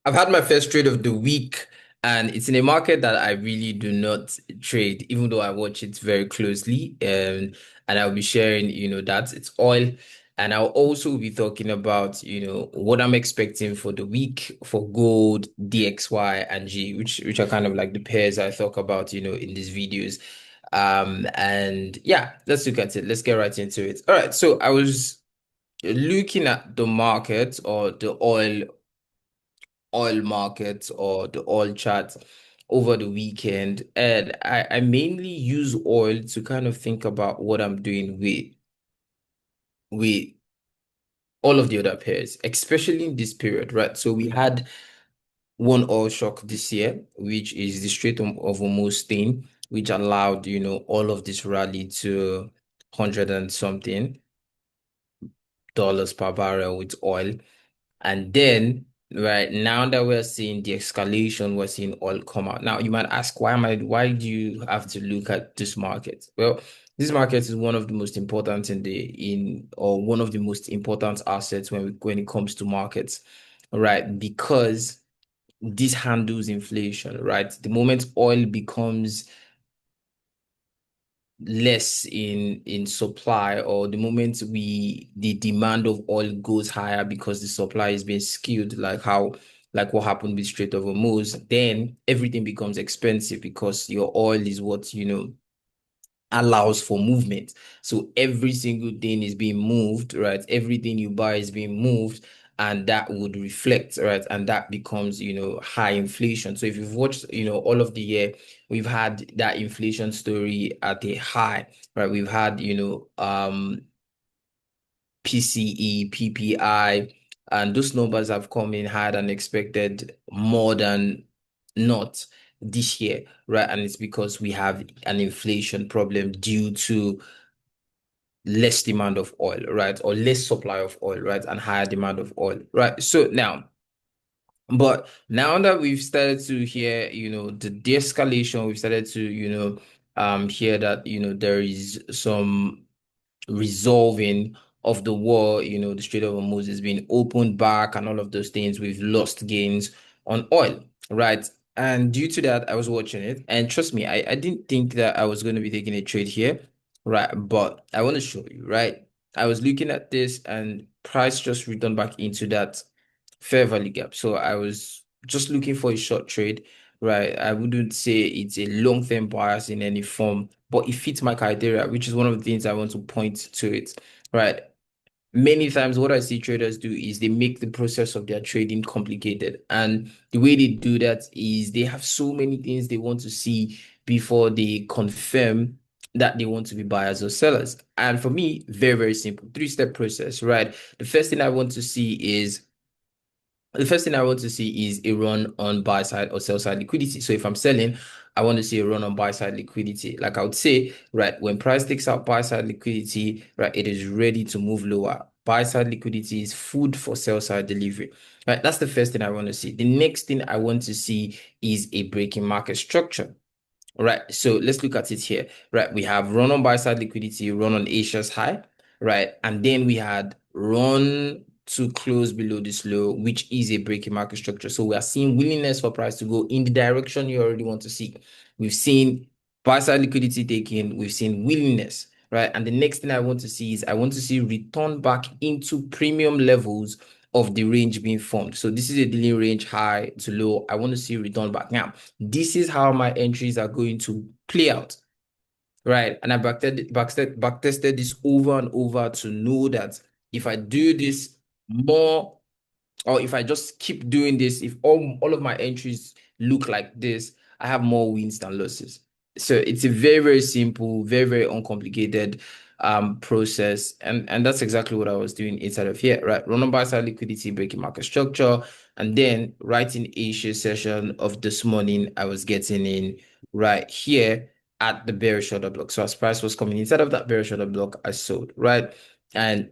I've had my first trade of the week, and it's in a market that I really do not trade, even though I watch it very closely. And I'll be sharing, that it's oil. And I'll also be talking about, what I'm expecting for the week for gold, DXY, and G, which are kind of like the pairs I talk about, in these videos. And yeah, let's look at it. Let's get right into it. All right. So I was looking at the market or the oil market or the oil chart over the weekend. And I mainly use oil to kind of think about what I'm doing with all of the other pairs, especially in this period, right? So we had one oil shock this year, which is the Strait of Hormuz thing, which allowed, all of this rally to 100 and something dollars per barrel with oil. And then, right now that we're seeing the escalation, we're seeing oil come out. Now, you might ask, why do you have to look at this market? Well, this market is one of the most important or one of the most important assets when it comes to markets, right? Because this handles inflation, right? The moment oil becomes less in supply, or the moment the demand of oil goes higher because the supply is being skewed, like what happened with Strait of Hormuz, then everything becomes expensive because your oil is what allows for movement. So every single thing is being moved, right? Everything you buy is being moved, and that would reflect, right? And that becomes, high inflation. So if you've watched, all of the year, we've had that inflation story at a high, right? We've had, PCE, PPI, and those numbers have come in higher than expected, more than not this year, right? And it's because we have an inflation problem due to less demand of oil, right? Or less supply of oil, right? And higher demand of oil, right? But now that we've started to hear, the de-escalation, we've started to, hear that, there is some resolving of the war, the Strait of Hormuz is being opened back and all of those things, we've lost gains on oil, right? And due to that, I was watching it. And trust me, I didn't think that I was going to be taking a trade here, right? But I want to show you, right? I was looking at this and price just returned back into that fair value gap. So I was just looking for a short trade, right? I wouldn't say it's a long-term bias in any form, but it fits my criteria, which is one of the things I want to point to it, right? Many times what I see traders do is they make the process of their trading complicated. And the way they do that is they have so many things they want to see before they confirm that they want to be buyers or sellers. And for me, very, very simple, three-step process, right? The first thing I want to see is the first thing I want to see is a run on buy side or sell side liquidity. So if I'm selling, I want to see a run on buy side liquidity. Like I would say, right, when price takes out buy side liquidity, right, it is ready to move lower. Buy side liquidity is food for sell side delivery. Right, that's the first thing I want to see. The next thing I want to see is a breaking market structure. Right, so let's look at it here. Right, we have run on buy side liquidity, run on Asia's high, right, and then we had run to close below this low, which is a breaking market structure. So we are seeing willingness for price to go in the direction you already want to see. We've seen buy side liquidity taken, we've seen willingness, right? And the next thing I want to see is I want to see return back into premium levels of the range being formed. So this is a daily range high to low. I want to see return back. Now, this is how my entries are going to play out, right? And I backtested this over and over to know that if I do this more, or if I just keep doing this, if all of my entries look like this, I have more wins than losses. So it's a very, very simple, very, very uncomplicated process. And that's exactly what I was doing inside of here, right? Run on buy side liquidity, breaking market structure, and then right in Asia session of this morning, I was getting in right here at the bearish order block. So as price was coming inside of that bearish order block, I sold, right? And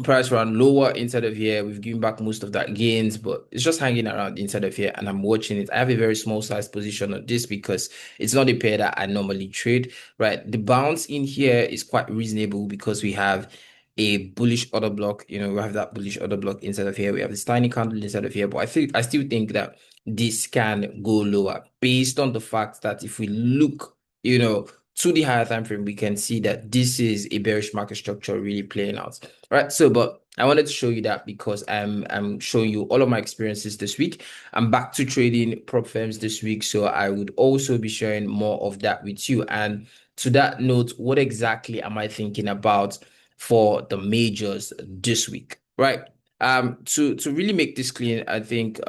price ran lower inside of here. We've given back most of that gains, but it's just hanging around inside of here, and I'm watching it. I have a very small size position on this because it's not a pair that I normally trade, right? The bounce in here is quite reasonable because we have a bullish order block. We have that bullish order block inside of here. We have this tiny candle inside of here, but I still think that this can go lower based on the fact that if we look, to the higher time frame, we can see that this is a bearish market structure really playing out. Right. So, but I wanted to show you that because I'm showing you all of my experiences this week. I'm back to trading prop firms this week, so I would also be sharing more of that with you. And to that note, what exactly am I thinking about for the majors this week? Right. To really make this clear, I think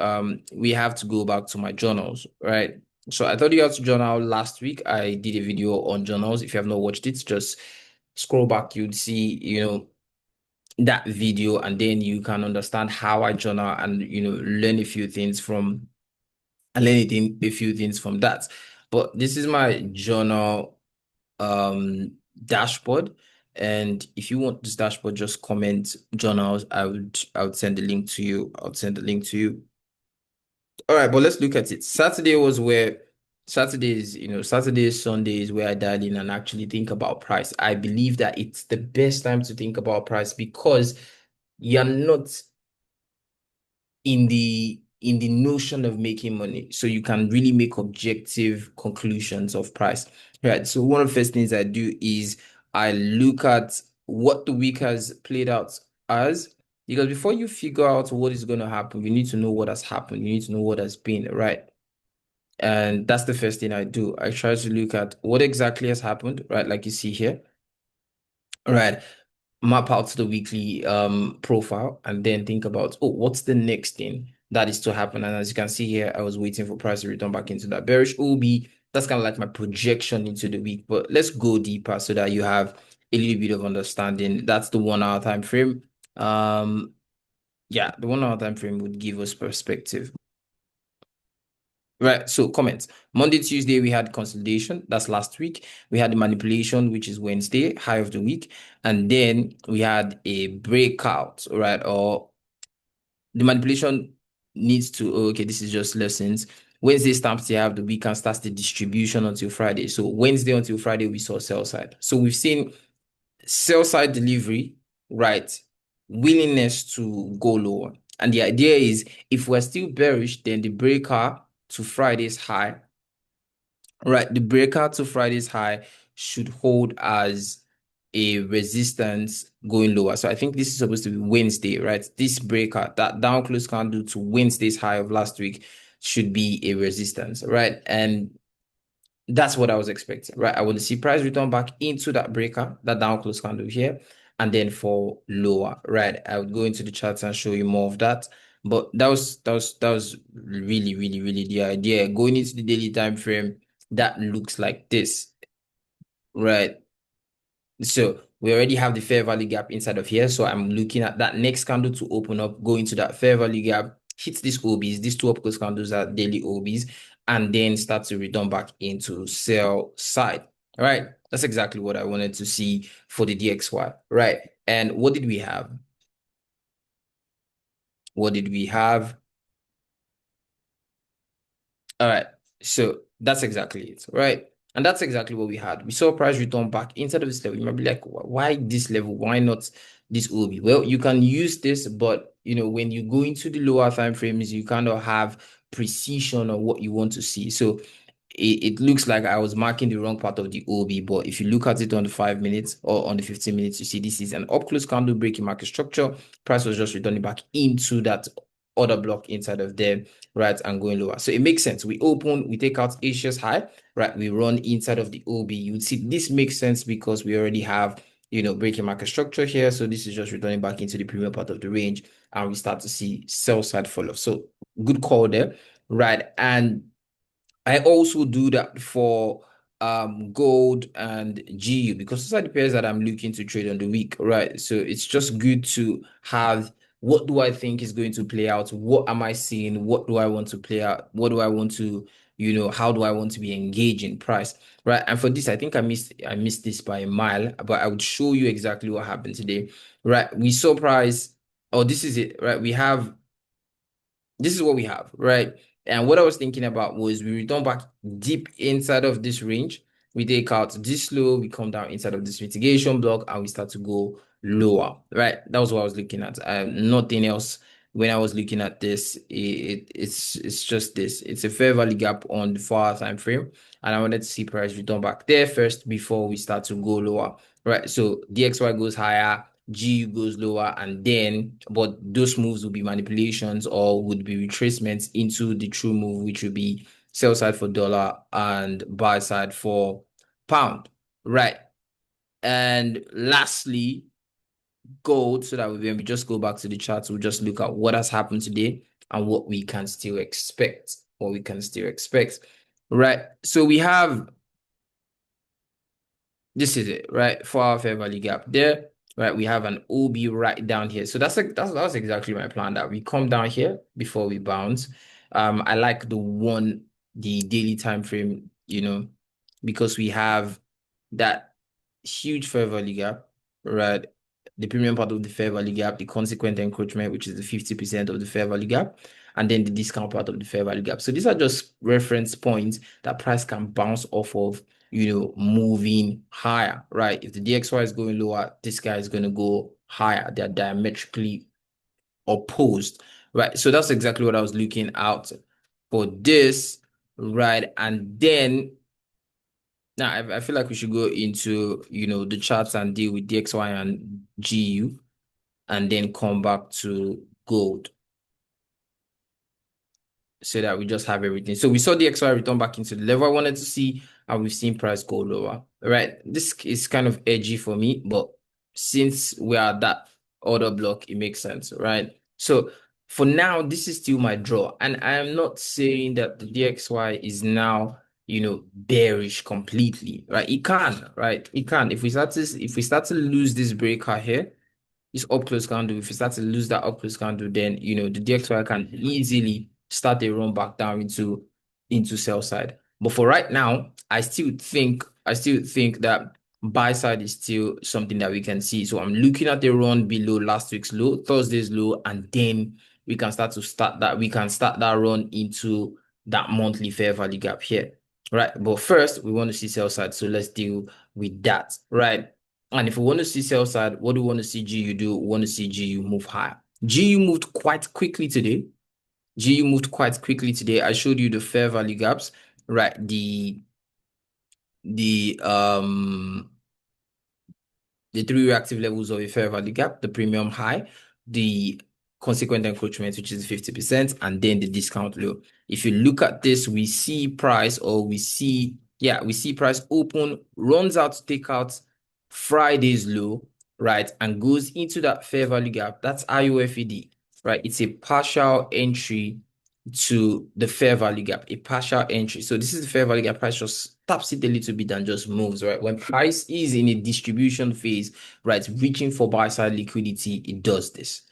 we have to go back to my journals, right? So I thought you had to journal last week. I did a video on journals. If you have not watched it, just scroll back, you'd see, that video, and then you can understand how I journal and learn a few things from and learn a few things from that. But this is my journal dashboard. And if you want this dashboard, just comment journals. I would send the link to you. I'll send the link to you. All right, but let's look at it. Saturdays, Sundays where I dial in and actually think about price. I believe that it's the best time to think about price because you're not in the notion of making money, so you can really make objective conclusions of price. Right. So one of the first things I do is I look at what the week has played out as, because before you figure out what is going to happen, you need to know what has happened. You need to know what has been, right? And that's the first thing I do. I try to look at what exactly has happened, right? Like you see here, right? Map out the weekly profile and then think about, oh, what's the next thing that is to happen? And as you can see here, I was waiting for price to return back into that bearish OB. That's kind of like my projection into the week. But let's go deeper so that you have a little bit of understanding. That's the 1 hour time frame. Yeah, the 1 hour time frame would give us perspective. Right. So comments. Monday, Tuesday, we had consolidation. That's last week. We had the manipulation, which is Wednesday, high of the week. And then we had a breakout, right? Or the manipulation needs to, oh, okay, this is just lessons. Wednesday stamps the half the week and starts the distribution until Friday. So Wednesday until Friday, we saw sell side. So we've seen sell side delivery, right? Willingness to go lower. And the idea is if we're still bearish, then the breaker to Friday's high, right? The breaker to Friday's high should hold as a resistance going lower. So I think this is supposed to be Wednesday, right? This breaker, that down close candle to Wednesday's high of last week should be a resistance, right? And that's what I was expecting, right? I want to see price return back into that breaker, that down close candle here, and then fall lower, right? I would go into the charts and show you more of that. But that was really, really, really the idea. Going into the daily time frame, that looks like this, right? So we already have the fair value gap inside of here. So I'm looking at that next candle to open up, go into that fair value gap, hit these OBs, these two up close candles are daily OBs, and then start to return back into sell side. All right. That's exactly what I wanted to see for the DXY. Right. And what did we have? What did we have? All right. So that's exactly it, right? And that's exactly what we had. We saw price return back inside of this level. You might be like, why this level? Why not this OB? Well, you can use this, but when you go into the lower time frames, you kind of have precision on what you want to see. So it looks like I was marking the wrong part of the OB, but if you look at it on the 5 minutes or on the 15 minutes, you see this is an up close candle breaking market structure. Price was just returning back into that order block inside of there, right, and going lower. So it makes sense. We open, we take out Asia's high, right? We run inside of the OB. You would see this makes sense because we already have, breaking market structure here. So this is just returning back into the premium part of the range, and we start to see sell side fall off. So good call there, right? And I also do that for gold and GU because those are the pairs that I'm looking to trade on the week, right? So it's just good to have what do I think is going to play out? What am I seeing? What do I want to play out? What do I want to, how do I want to be engaging price? Right. And for this, I think I missed this by a mile, but I would show you exactly what happened today. Right. We saw price, oh, this is it, right? This is what we have, right? And what I was thinking about was we return back deep inside of this range, we take out this low, we come down inside of this mitigation block, and we start to go lower, right? That was what I was looking at. Nothing else when I was looking at this. It's just this. It's a fair value gap on the 4 hour time frame, and I wanted to see price return back there first before we start to go lower, right? So DXY goes higher, GU goes lower, and then, but those moves will be manipulations or would be retracements into the true move, which would be sell side for dollar and buy side for pound, right? And lastly, gold, so that when we just go back to the charts, we'll just look at what has happened today and what we can still expect. What we can still expect, right? So we have, this is it, right? 4 hour fair value gap there, right? We have an OB right down here. So that's exactly my plan, that we come down here before we bounce. I like the daily time frame, because we have that huge fair value gap, right? The premium part of the fair value gap, the consequent encroachment, which is the 50% of the fair value gap, and then the discount part of the fair value gap. So these are just reference points that price can bounce off of, moving higher, right? If the DXY is going lower, this guy is going to go higher. They're diametrically opposed, right? So that's exactly what I was looking out for this, right? And then now I feel like we should go into, the charts and deal with DXY and GU, and then come back to gold, so that we just have everything. So we saw the XY return back into the level I wanted to see, and we've seen price go lower. Right. This is kind of edgy for me, but since we are at that order block, it makes sense, right? So for now, this is still my draw. And I am not saying that the DXY is now, bearish completely, right? It can, right? It can. If we start to lose this breaker here, this up close candle, if you start to lose that up close candle, then the DXY can easily start a run back down into sell side. But for right now, I still think that buy side is still something that we can see. So I'm looking at the run below last week's low, Thursday's low, and then we can start that run into that monthly fair value gap here. Right. But first, we want to see sell side. So let's deal with that. Right. And if we want to see sell side, what do we want to see GU do? We want to see GU move higher. GU moved quite quickly today. GU moved quite quickly today. I showed you the fair value gaps, right? The three reactive levels of a fair value gap, the premium high, the consequent encroachment, which is 50%, and then the discount low. If you look at this, we see price open, runs out to take out Friday's low, right, and goes into that fair value gap. That's IOFED, right? It's a partial entry to the fair value gap, a partial entry. So this is the fair value gap. Price just taps it a little bit and just moves, right? When price is in a distribution phase, right, reaching for buy side liquidity, it does this,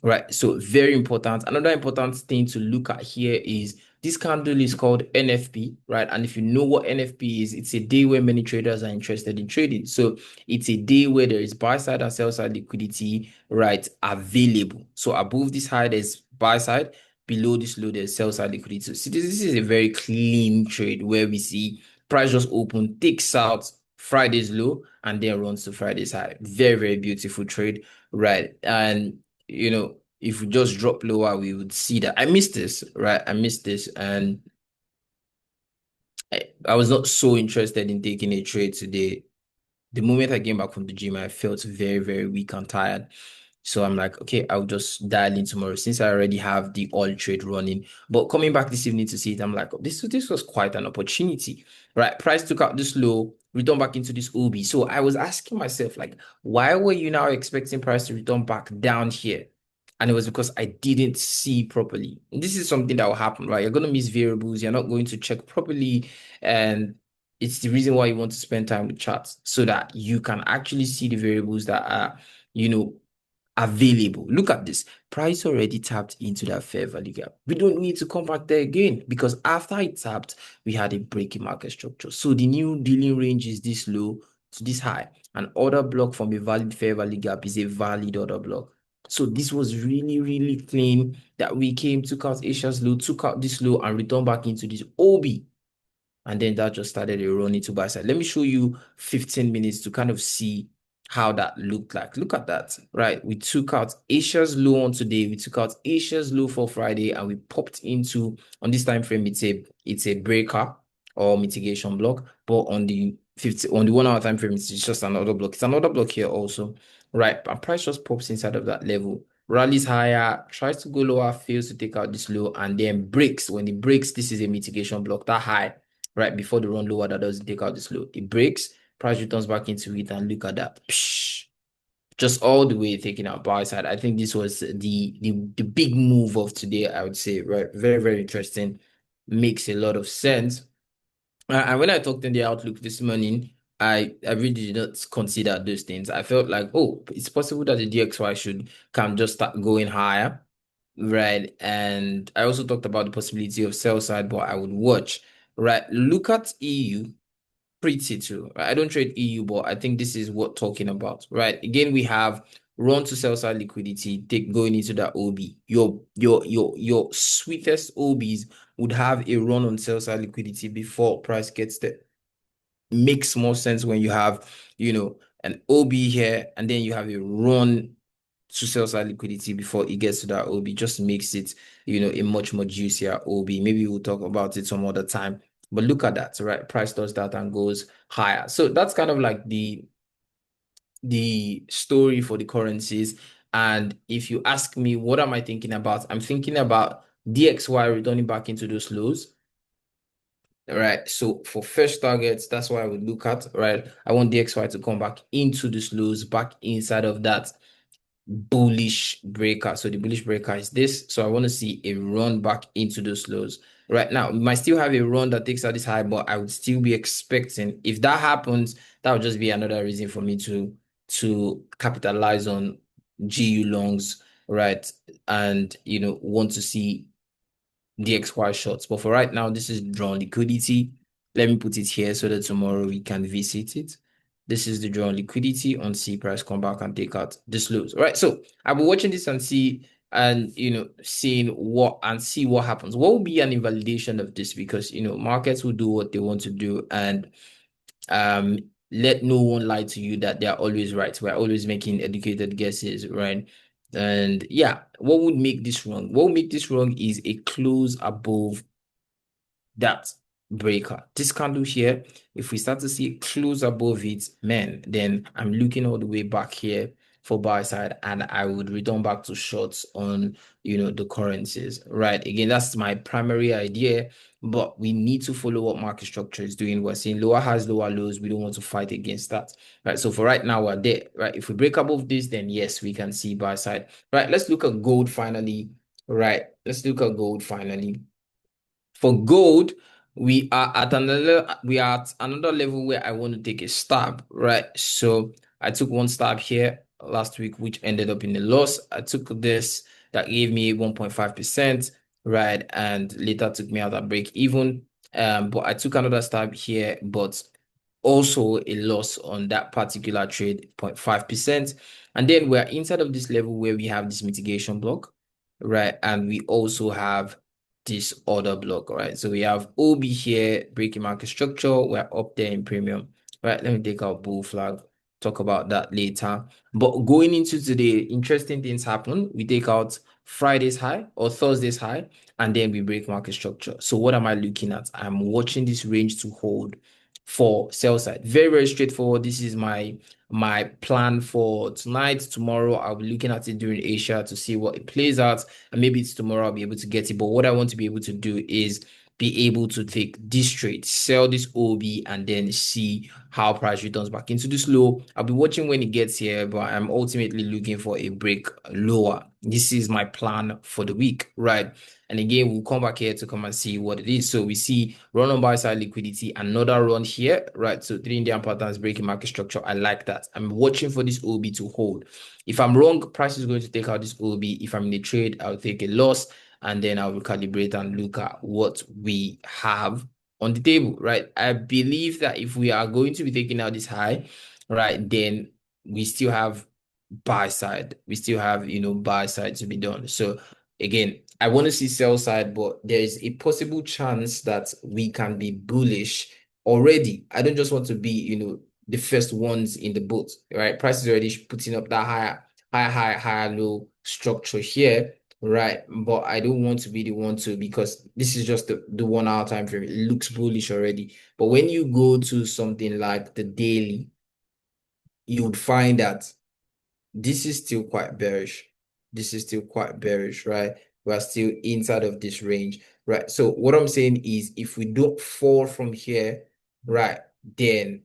right? So very important. Another important thing to look at here is this candle is called NFP, right? And if you know what NFP is, it's a day where many traders are interested in trading. So it's a day where there is buy side and sell side liquidity, right, available. So above this high, there's buy side. Below this low, there's sell side liquidity. So see, this is a very clean trade where we see price just open, takes out Friday's low, and then runs to Friday's high. Very, very beautiful trade, right? And if we just drop lower, we would see that. I missed this, right? I missed this, and I was not so interested in taking a trade today. The moment I came back from the gym, I felt very, very weak and tired. So I'm like, okay, I'll just dial in tomorrow since I already have the oil trade running. But coming back this evening to see it, I'm like, oh, this was quite an opportunity, right? Price took out this low, return back into this OB. So I was asking myself, like, why were you now expecting price to return back down here? And it was because I didn't see properly. And this is something that will happen, right? You're going to miss variables. You're not going to check properly. And it's the reason why you want to spend time with charts so that you can actually see the variables that are, available. Look at this. Price already tapped into that fair value gap. We don't need to come back there again because after it tapped, we had a break in market structure. So the new dealing range is this low to this high. An order block from a valid fair value gap is a valid order block. So this was really, really clean that we came, took out Asia's low, took out this low, and returned back into this OB. and then that just started a run into buy side. Let me show you 15 minutes to kind of see how that looked like. Look at that, right? We took out Asia's low on today. We took out Asia's low for Friday, and we popped into, on this time frame, it's a breaker or mitigation block, but on the 50 on the 1 hour time frame, it's just another block. It's another block here also, right? And price just pops inside of that level, rallies higher, tries to go lower, fails to take out this low, and then breaks. When it breaks, this is a mitigation block. That high right before the run lower that doesn't take out this low. It breaks, price returns back into it, and look at that. Psh, just all the way taking out buy side. I think this was the big move of today, I would say, right? Very, very interesting. Makes a lot of sense. And when I talked in the outlook this morning, I really did not consider those things. I felt like, oh, it's possible that the DXY can just start going higher, right? And I also talked about the possibility of sell side, but I would watch, right? Look at EU pretty too. Right? I don't trade EU, but I think this is what talking about, right? Again, we have run to sell side liquidity, take going into that OB. Your sweetest OBs would have a run on sell side liquidity before price gets there. Makes more sense when you have, an OB here, and then you have a run to sell side liquidity before it gets to that OB. Just makes it, a much more juicier OB. Maybe we'll talk about it some other time. But look at that, right? Price does that and goes higher. So that's kind of like the story for the currencies. And if you ask me, what am I thinking about? I'm thinking about DXY returning back into those lows. Right. So for first targets, that's what I would look at, right? I want DXY to come back into these lows, back inside of that bullish breaker. So the bullish breaker is this. So I want to see a run back into those lows. Right now, we might still have a run that takes out this high, but I would still be expecting, if that happens, that would just be another reason for me to capitalize on GU longs, right? And want to see DXY shots. But for right now, this is drawn liquidity. Let me put it here so that tomorrow we can visit it. This is the drawn liquidity on C price. Come back and take out this lows. All right. So I'll be watching this and seeing what happens. What will be an invalidation of this? Because markets will do what they want to do, and um let no one lie to you that they're always right. We're always making educated guesses, right? And yeah, what would make this wrong? What would make this wrong is a close above that breaker. This candle here, if we start to see it close above it, man, then I'm looking all the way back here for buy side, and I would return back to shorts on the currencies, right? Again, that's my primary idea, but we need to follow what market structure is doing. We're seeing lower highs, lower lows. We don't want to fight against that, right? So for right now, we're there, right? If we break above this, then yes, we can see buy side, right? Let's look at gold finally, right? Let's look at gold finally. For gold, we are at another level where I want to take a stab, right? So I took one stab here last week, which ended up in a loss. I took this that gave me 1.5%, right? And later took me out at break even. But I took another stab here, but also a loss on that particular trade, 0.5%. And then we're inside of this level where we have this mitigation block, right? And we also have this order block, right? So we have OB here, breaking market structure. We're up there in premium, right? Let me take out bull flag, talk about that later. But going into today, interesting things happen. We take out Friday's high or Thursday's high, and then we break market structure. So what am I looking at? I'm watching this range to hold for sell side. Very, very straightforward. This is my plan for tonight. Tomorrow, I'll be looking at it during Asia to see what it plays out. And maybe it's tomorrow I'll be able to get it. But what I want to be able to do is be able to take this trade, sell this OB, and then see how price returns back into this low. I'll be watching when it gets here, but I'm ultimately looking for a break lower. This is my plan for the week, right? And again, we'll come back here to come and see what it is. So we see run on buy side liquidity, another run here, right? So 3 Indian patterns breaking market structure. I like that. I'm watching for this OB to hold. If I'm wrong, price is going to take out this OB. If I'm in a trade, I'll take a loss, and then I'll recalibrate and look at what we have on the table, right? I believe that if we are going to be taking out this high, right, then we still have buy side. We still have, buy side to be done. So again, I want to see sell side, but there is a possible chance that we can be bullish already. I don't just want to be, the first ones in the boat, right? Price is already putting up that higher, low structure here, right? But I don't want to be the one to, because this is just the 1 hour time frame. It looks bullish already. But when you go to something like the daily, you would find that this is still quite bearish. This is still quite bearish, right? We're still inside of this range, right? So what I'm saying is if we don't fall from here, right, then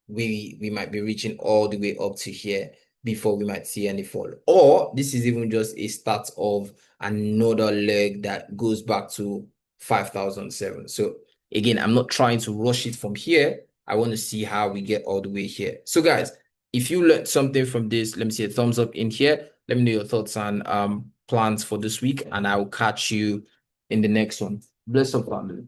we might be reaching all the way up to here before we might see any fall. Or this is even just a start of another leg that goes back to 5,007. So again, I'm not trying to rush it from here. I want to see how we get all the way here. So guys, if you learned something from this, let me see a thumbs up in here. Let me know your thoughts and plans for this week, and I will catch you in the next one. Bless up, family.